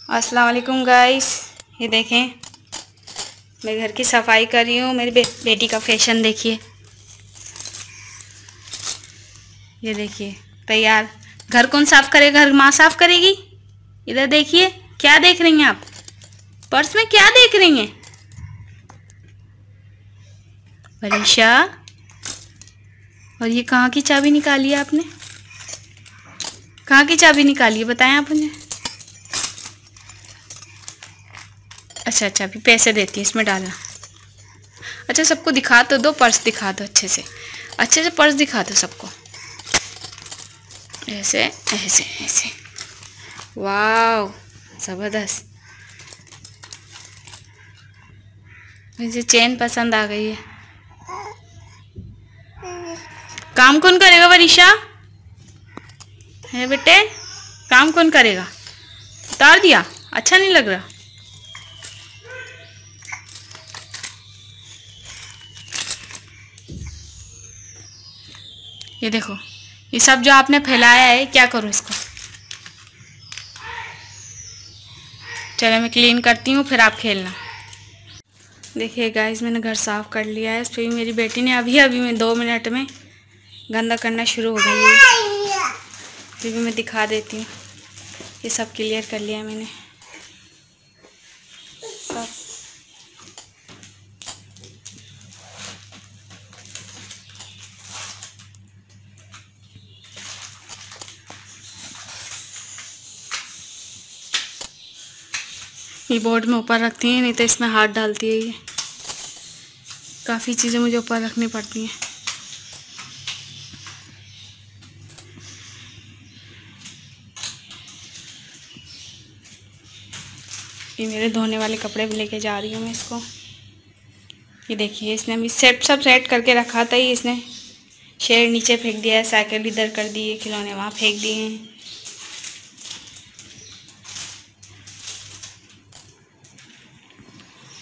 अस्सलाम वालेकुम गाइस। ये देखें, मैं घर की सफाई कर रही हूँ। मेरी बेटी का फैशन देखिए। ये देखिए तैयार। घर कौन साफ करेगा? घर माँ साफ करेगी। इधर देखिए, क्या देख रही हैं आप? पर्स में क्या देख रही हैं परीक्षा? और ये कहाँ की चाबी निकाली है आपने? कहाँ की चाबी निकाली है बताएं आप मुझे। अच्छा, अभी पैसे देती है, इसमें डालना। अच्छा, सबको दिखा तो दो, पर्स दिखा दो अच्छे से पर्स दिखा दो सबको। ऐसे ऐसे ऐसे, वाह ज़बरदस्त। मुझे चेन पसंद आ गई है। काम कौन करेगा वरीशा? है बेटे, काम कौन करेगा? उतार दिया, अच्छा नहीं लग रहा। ये देखो, ये सब जो आपने फैलाया है, क्या करूँ इसको? चलो मैं क्लीन करती हूँ, फिर आप खेलना। देखिए गाइस, मैंने घर साफ़ कर लिया है। फिर मेरी बेटी ने अभी में 2 मिनट में गंदा करना शुरू हो गई है। फिर भी मैं दिखा देती हूँ। ये सब क्लियर कर लिया मैंने सब। ये बोर्ड में ऊपर रखती हैं, नहीं तो इसमें हाथ डालती है। ये काफ़ी चीज़ें मुझे ऊपर रखनी पड़ती हैं। ये मेरे धोने वाले कपड़े भी लेके जा रही हूँ मैं इसको। ये देखिए, इसने अभी सब सेट करके रखा था। ये इसने शेर नीचे फेंक दिया है, साइकिल इधर कर दी है, खिलौने वहाँ फेंक दिए हैं।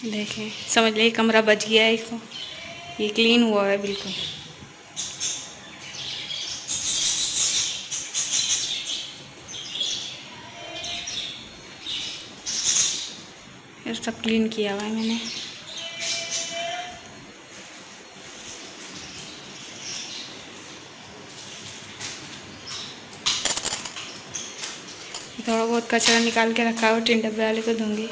देखें, समझ लीजिए कमरा बच गया है इसको। ये क्लीन हुआ है बिल्कुल। ये सब क्लीन किया हुआ है मैंने। थोड़ा बहुत कचरा निकाल के रखा हुआ, टिन डब्बे वाले को दूंगी।